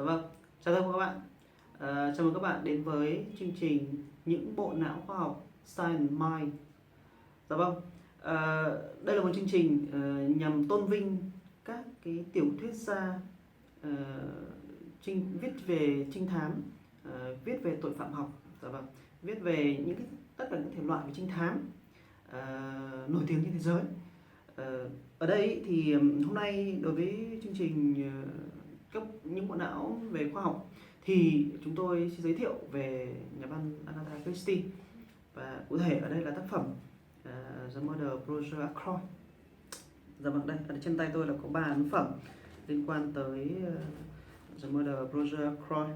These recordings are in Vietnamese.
Dạ vâng, chào các bạn. Chào mừng các bạn đến với chương trình Những bộ não khoa học Science Mind. Dạ vâng, đây là một chương trình nhằm tôn vinh các cái tiểu thuyết gia ờ, viết về trinh thám, viết về tội phạm học. Dạ vâng, viết về tất cả những thể loại về trinh thám nổi tiếng trên thế giới. Ở đây thì hôm nay đối với chương trình cấp những bộ não về khoa học thì chúng tôi xin giới thiệu về nhà văn Agatha Christie, và cụ thể ở đây là tác phẩm The Murder of Roger Ackroyd. Dạ vâng, đây ở trên tay tôi là có 3 ấn phẩm liên quan tới The Murder of Roger Ackroyd.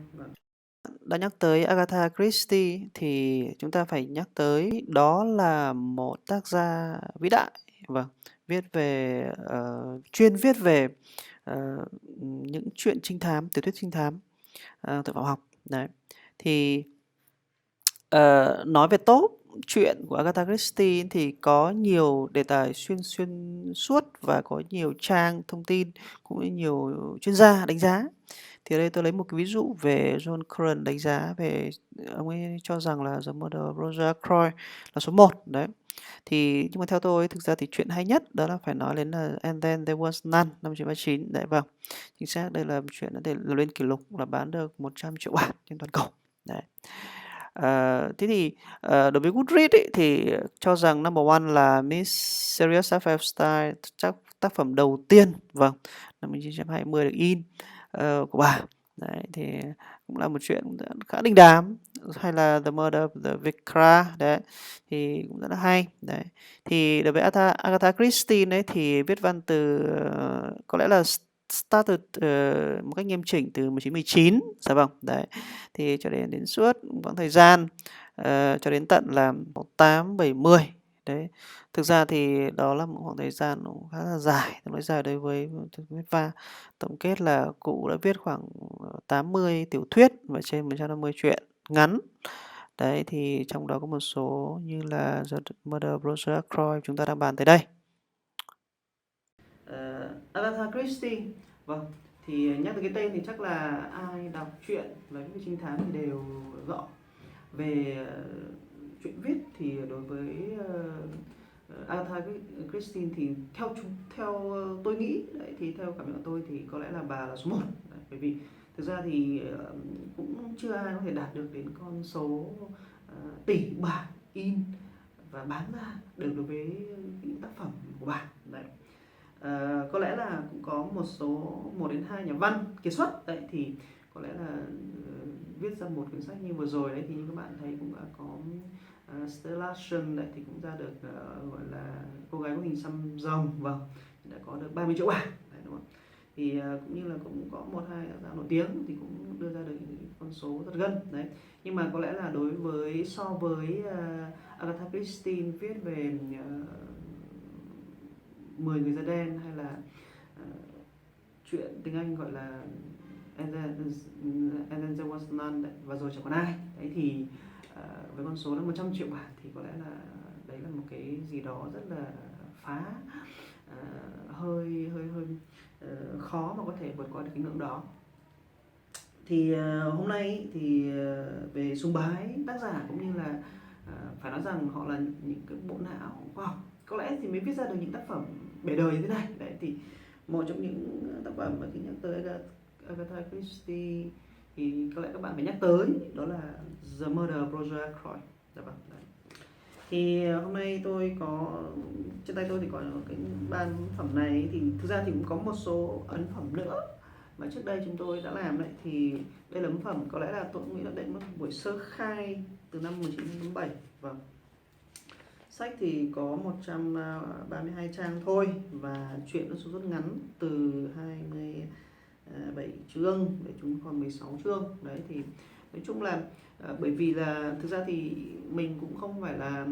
Đã nhắc tới Agatha Christie thì chúng ta phải nhắc tới đó là một tác gia vĩ đại, vâng, chuyên viết về những chuyện trinh thám, tiểu thuyết trinh thám, tội phạm học. Đấy. Thì nói về top truyện của Agatha Christie thì có nhiều đề tài xuyên suốt và có nhiều trang thông tin, cũng như nhiều chuyên gia đánh giá. Thì ở đây tôi lấy một cái ví dụ về John Curran đánh giá về, ông ấy cho rằng là The Murder of Roger Ackroyd là số 1. Đấy. Thì nhưng mà theo tôi thực ra thì chuyện hay nhất đó là phải nói đến là And Then There Was None năm 1939. Đấy, vâng, chính xác, đây là chuyện đã để lên kỷ lục là bán được 100 triệu bản trên toàn cầu. Đấy. Thế thì đối với Goodreads ấy, thì cho rằng number one là Mysterious Sapphire Style, chắc tác phẩm đầu tiên, vâng, năm 1920 được in của bà. Đấy, thì cũng là một chuyện khá đình đám. Hay là The Murder of the Vicar, đấy, thì cũng rất là hay. Đấy. Thì đối với Agatha Christie đấy thì viết văn từ có lẽ là started một cách nghiêm chỉnh từ 1919, dạ vâng, đấy, thì cho đến suốt quãng thời gian cho đến tận là 1870. Đấy, thực ra thì đó là một khoảng thời gian khá là dài, tương đối dài đối với viết và tổng kết là cụ đã viết khoảng 80 tiểu thuyết và trên 150 truyện ngắn. Đấy, thì trong đó có một số như là The Murder of Roger Ackroyd chúng ta đang bàn tới đây. Agatha Christie, vâng, thì nhắc tới cái tên thì chắc là ai đọc truyện và viết trinh thám thì đều rõ về chuyện viết. Thì đối với Agatha Christie thì theo tôi nghĩ đấy, thì theo cảm nhận của tôi thì có lẽ là bà là số 1. Bởi vì thực ra thì cũng chưa ai có thể đạt được đến con số tỷ bản in và bán ra được đối với những tác phẩm của bà. Đấy. Có lẽ là cũng có một đến hai nhà văn kiệt xuất đấy, thì có lẽ là viết ra một quyển sách như vừa rồi đấy, thì như các bạn thấy cũng đã có Stellation đấy, thì cũng ra được gọi là cô gái có hình xăm rồng, vâng, đã có được 30 triệu bản đấy, đúng không? Thì cũng như là cũng có một hai tác giả nổi tiếng thì cũng đưa ra được những con số rất gần đấy. Nhưng mà có lẽ là so với Agatha Christie viết về 10 người da đen, hay là chuyện tiếng Anh gọi là And then there was none đấy, và rồi chẳng còn ai đấy, thì với con số là 100 triệu bản thì có lẽ là đấy là một cái gì đó rất là phá, hơi khó mà có thể vượt qua được cái ngưỡng đó. Thì hôm nay thì về sùng bái tác giả, cũng như là phải nói rằng họ là những cái bộ não khoa học, có lẽ thì mới viết ra được những tác phẩm bể đời như thế này. Đấy, thì một trong những tác phẩm mà khi nhắc tới Agatha Christie thì có lẽ các bạn phải nhắc tới đó là The Murder of Roger Ackroyd. Dạ vâng. Đấy. Thì hôm nay tôi có trên tay tôi thì có cái ban phẩm này, thì thực ra thì cũng có một số ấn phẩm nữa mà trước đây chúng tôi đã làm đấy. Thì đây là ấn phẩm có lẽ là tôi nghĩ là đây là một buổi sơ khai từ năm 1987. Vâng. Sách thì có 132 trang thôi, và truyện nó số rất ngắn từ 27 chương để chúng còn 16 chương. Đấy, thì nói chung là bởi vì là thực ra thì mình cũng không phải là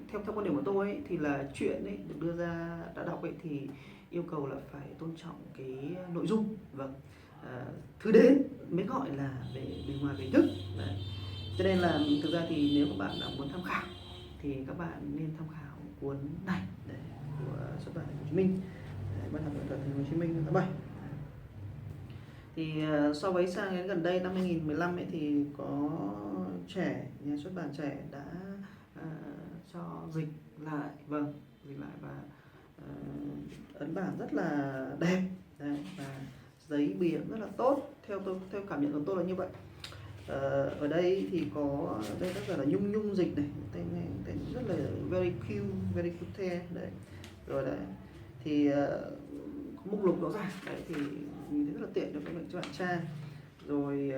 theo quan điểm của tôi ấy, thì là chuyện ấy được đưa ra đã đọc ấy thì yêu cầu là phải tôn trọng cái nội dung. Vâng. Thứ đến mới gọi là về bề ngoài về thức. Đấy. Cho nên là thực ra thì nếu các bạn đã muốn tham khảo thì các bạn nên tham khảo cuốn này của xuất bản Hồ Chí Minh, văn học nghệ thuật Hồ Chí Minh tháng 7. Thì so với sang đến gần đây năm 2015 ấy thì có nhà xuất bản Trẻ đã cho dịch lại, dịch lại và ấn bản rất là đẹp. Đấy, và giấy bìa rất là tốt, theo cảm nhận của tôi là như vậy. Ở đây thì có đây tác giả là Nhung Nhung dịch này, tên rất là very cute đấy. Rồi đấy thì có mục lục rõ ràng đấy, thì nhìn thấy rất là tiện cho bạn tra. Rồi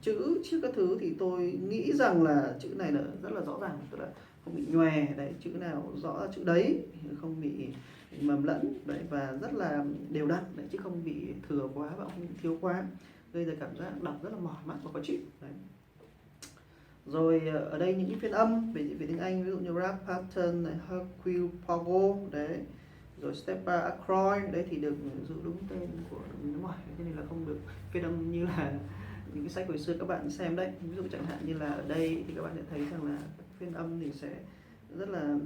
chữ trước các thứ thì tôi nghĩ rằng là chữ này là rất là rõ ràng, tức là không bị nhòe đấy, chữ nào rõ là chữ đấy, không bị mầm lẫn đấy, và rất là đều đặn đấy, chứ không bị thừa quá và không bị thiếu quá, gây ra cảm giác đọc rất là mỏi mắt và khó chịu đấy. Rồi ở đây những cái phiên âm về tiếng Anh, ví dụ như Ralph Patton này, Hercule Poirot đấy, rồi Stepa Ackroyd đấy, thì được giữ đúng tên của nước ngoài, cho nên là không được phiên âm như là những cái sách hồi xưa các bạn xem đấy. Ví dụ chẳng hạn như là ở đây thì các bạn sẽ thấy rằng là phiên âm thì sẽ rất là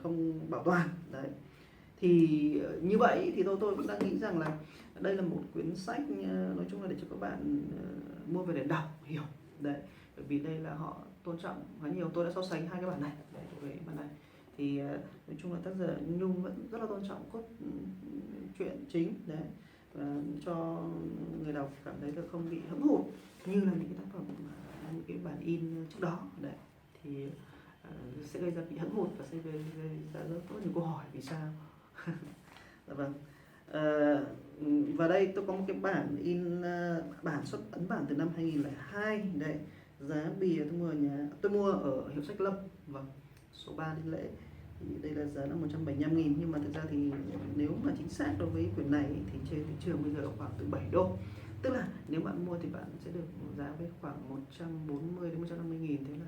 không bảo toàn đấy. Thì như vậy thì tôi cũng đang nghĩ rằng là đây là một quyển sách nói chung là để cho các bạn mua về để đọc hiểu đấy, bởi vì đây là họ tôn trọng khá nhiều. Tôi đã so sánh hai cái bản này với bản này, thì nói chung là tác giả Nhung vẫn rất là tôn trọng cốt truyện chính đấy, và cho người đọc cảm thấy là không bị hẫng hụt như là những cái tác phẩm những cái bản in trước đó đấy, thì sẽ gây ra bị hẫng hụt và sẽ gây ra rất nhiều câu hỏi vì sao. Dạ vâng. Và đây tôi có một cái bản in bản xuất ấn bản từ năm 2002 đấy, giá bìa tôi mua ở hiệu sách Lâm, số 3 Đinh Lễ, thì đây là giá là 175.000, nhưng mà thực ra thì nếu mà chính xác đối với quyển này thì trên thị trường bây giờ khoảng từ 7 đô, tức là nếu bạn mua thì bạn sẽ được giá với khoảng 140 đến 150.000, thế là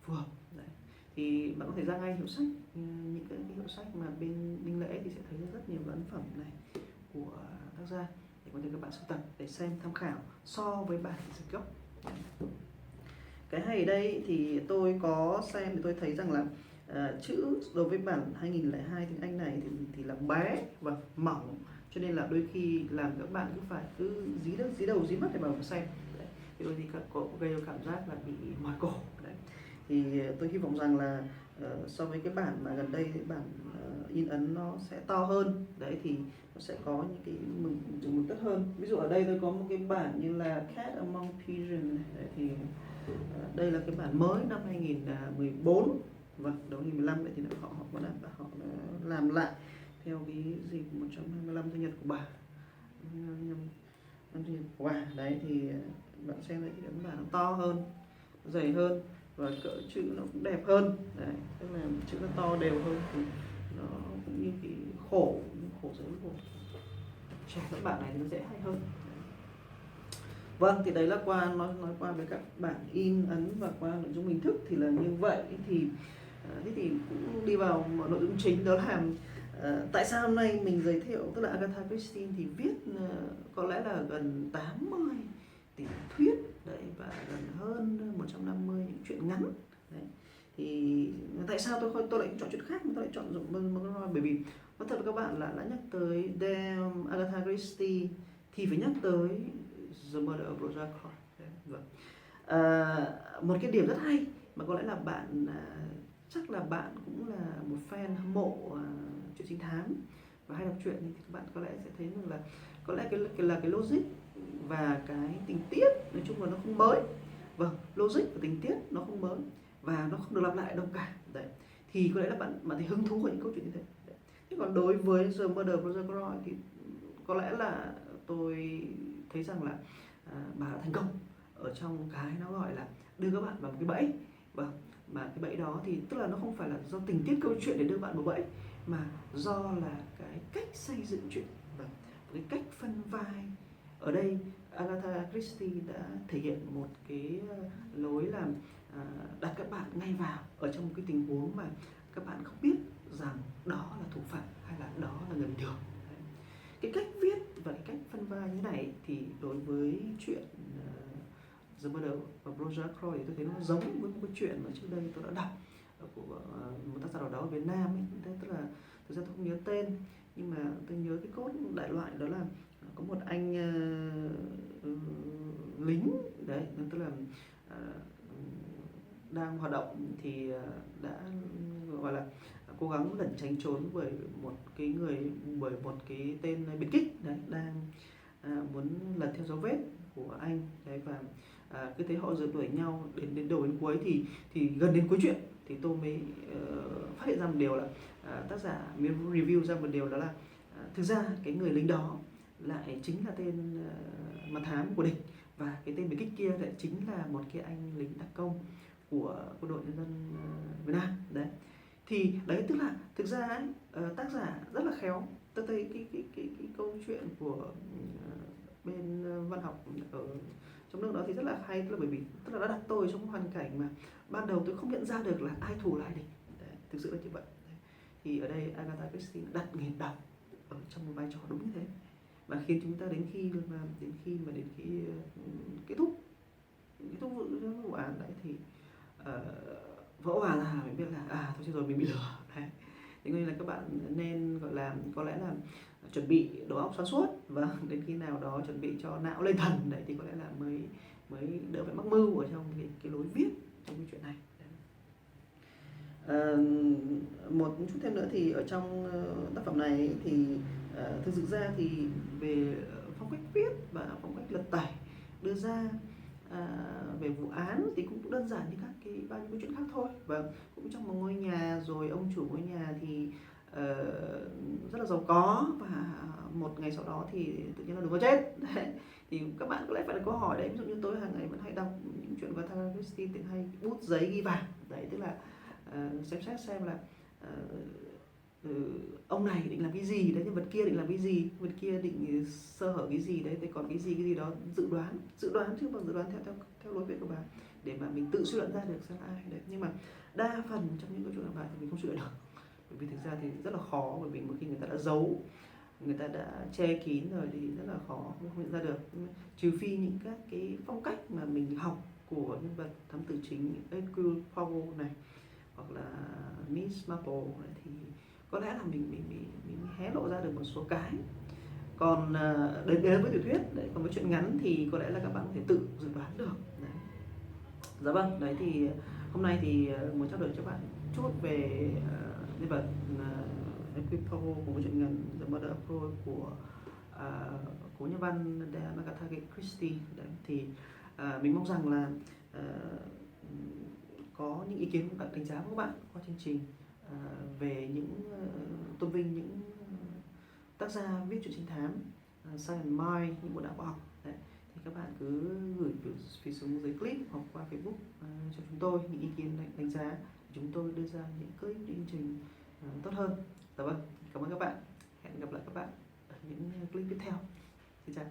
phù hợp đấy. Thì bạn có thể ra ngay hiệu sách, những cái hiệu sách mà bên Đinh Lễ thì sẽ thấy rất nhiều ấn phẩm này của tác giả, để có thể các bạn sưu tập để xem tham khảo so với bản dịch gốc. Cái hay ở đây thì tôi có xem thì tôi thấy rằng là chữ đối với bản 2002 tiếng Anh này thì là bé và mỏng, cho nên là đôi khi làm các bạn cứ dí đầu dí mắt để vào xem đấy, thì đôi khi có gây cảm giác là bị mỏi cổ đấy. Thì tôi hy vọng rằng là so với cái bản mà gần đây, cái bản in ấn nó sẽ to hơn đấy, thì nó sẽ có những cái mực tốt hơn. Ví dụ ở đây tôi có một cái bản như là Cat Among Pigeons đấy, thì đây là cái bản mới năm 2014, đầu 2015 đấy, thì họ làm lại theo cái dịp 125 sinh nhật của bà, năm sinh nhật của bà đấy, thì bạn xem thấy cái ấn bản nó to hơn, dày hơn, và cỡ chữ nó cũng đẹp hơn đấy, tức là chữ nó to đều hơn, thì nó cũng như cái khổ giấy của trẻ các bạn này thì nó sẽ hay hơn. Vâng, thì đấy là nói qua với các bản in ấn và qua nội dung hình thức thì là như vậy. Thì thế thì cũng đi vào một nội dung chính, đó là tại sao hôm nay mình giới thiệu, tức là Agatha Christie thì viết có lẽ là gần 80 tiểu thuyết đấy, và gần hơn 150 những truyện ngắn đấy. Thì tại sao tôi lại chọn chuyện khác mà tôi lại chọn dụng bởi vì nói thật với các bạn là đã nhắc tới Agatha Christie thì phải nhắc tới The Murder of Rosa Croy. Một cái điểm rất hay mà có lẽ là bạn chắc là bạn cũng là một fan hâm mộ truyện trinh thám và hay đọc truyện, thì các bạn có lẽ sẽ thấy rằng là có lẽ cái logic và cái tình tiết nói chung là nó không mới. Logic và tình tiết nó không mới và nó không được lặp lại đâu cả đấy, thì có lẽ là bạn thấy hứng thú với những câu chuyện như thế đấy. Thế còn đối với The Murder of Rosa Croy thì có lẽ là tôi thấy rằng là bà đã thành công ở trong cái nó gọi là đưa các bạn vào một cái bẫy. Mà cái bẫy đó thì tức là nó không phải là do tình tiết câu chuyện để đưa bạn vào bẫy, mà do là cái cách xây dựng chuyện và cái cách phân vai. Ở đây Agatha Christie đã thể hiện một cái lối làm đặt các bạn ngay vào ở trong một cái tình huống mà các bạn không biết rằng đó là thủ phạm hay là đó là người bình thường. Cái cách viết và cái cách phân vai như này thì đối với chuyện The Murder of Rosa Croy thì tôi thấy nó giống với một cái chuyện mà trước đây tôi đã đọc của một tác giả nào đó ở Việt Nam ấy. Tức là thực ra tôi không nhớ tên, nhưng mà tôi nhớ cái cốt đại loại đó là có một anh lính đấy, tức là ờ, đang hoạt động thì đã gọi là cố gắng lẩn tránh trốn bởi một cái tên biệt kích đấy, đang muốn lần theo dấu vết của anh đấy. Và cứ thấy họ rượt đuổi nhau đến đầu đến cuối, thì gần đến cuối chuyện thì tôi mới phát hiện ra một điều là tác giả mới review ra một điều, đó là thực ra cái người lính đó lại chính là tên mật thám của địch, và cái tên biệt kích kia lại chính là một cái anh lính đặc công của quân đội nhân dân Việt Nam đấy. Thì đấy, tức là thực ra ấy, tác giả rất là khéo. Tôi thấy cái câu chuyện của bên văn học ở trong nước đó thì rất là hay, tức là bởi vì tức là đã đặt tôi trong hoàn cảnh mà ban đầu tôi không nhận ra được là ai thù lại địch đấy, thực sự là như vậy đấy. Thì ở đây Agatha Christie đặt người đọc ở trong một vai trò đúng như thế, và khiến chúng ta đến khi kết thúc vụ án đấy thì vỡ hòa ra mình biết là thôi chết rồi, mình bị lừa đấy. Thế nên là các bạn nên gọi là có lẽ là chuẩn bị đầu óc sáng suốt, và đến khi nào đó chuẩn bị cho não lên thần đấy thì có lẽ là mới đỡ phải mắc mưu ở trong cái lối viết trong cái chuyện này. Một chút thêm nữa thì ở trong tác phẩm này thì thực sự ra thì về phong cách viết và phong cách lật tẩy đưa ra về vụ án thì cũng đơn giản như bao nhiêu câu chuyện khác thôi. Và cũng trong một ngôi nhà, rồi ông chủ ngôi nhà thì rất là giàu có, và một ngày sau đó thì tự nhiên là đừng có chết đấy. Thì các bạn có lẽ phải đặt câu hỏi đấy, ví dụ như tôi hàng ngày vẫn hay đọc những chuyện của Agatha Christie thì hay bút giấy ghi bảng đấy, tức là xem xét xem là ông này định làm cái gì đấy, nhân vật kia định làm cái gì, nhân vật kia định sơ hở cái gì đấy, thì còn cái gì đó dự đoán chứ không dự đoán theo lối viết của bà, để mà mình tự suy luận ra được xem là ai đấy. Nhưng mà đa phần trong những câu chuyện của bà thì mình không suy luận được, bởi vì thực ra thì rất là khó, bởi vì một khi người ta đã giấu, người ta đã che kín rồi thì rất là khó không nhận ra được, trừ phi những các cái phong cách mà mình học của nhân vật thám tử chính Hercule Poirot này, hoặc là Miss Marple này, thì có lẽ là mình hé lộ ra được một số cái. Còn đến với tiểu thuyết đấy, còn với chuyện ngắn thì có lẽ là các bạn có thể tự dự đoán được đấy. Dạ vâng, đấy thì hôm nay thì muốn trao đổi cho bạn chút về nhân vật Hercule Poirot cùng với chuyện ngắn The Murder of Roy của nhà văn Agatha Christie đấy. Thì mình mong rằng là có những ý kiến của các đánh giá của các bạn qua chương trình về những tôn vinh những tác gia viết truyện trinh thám, Science Mind, những bộ đạo khoa học đấy, thì các bạn cứ gửi phía xuống dưới clip hoặc qua Facebook cho chúng tôi những ý kiến đánh giá để chúng tôi đưa ra những clip chương trình tốt hơn. Dạ vâng, cảm ơn các bạn, hẹn gặp lại các bạn ở những clip tiếp theo. Xin chào.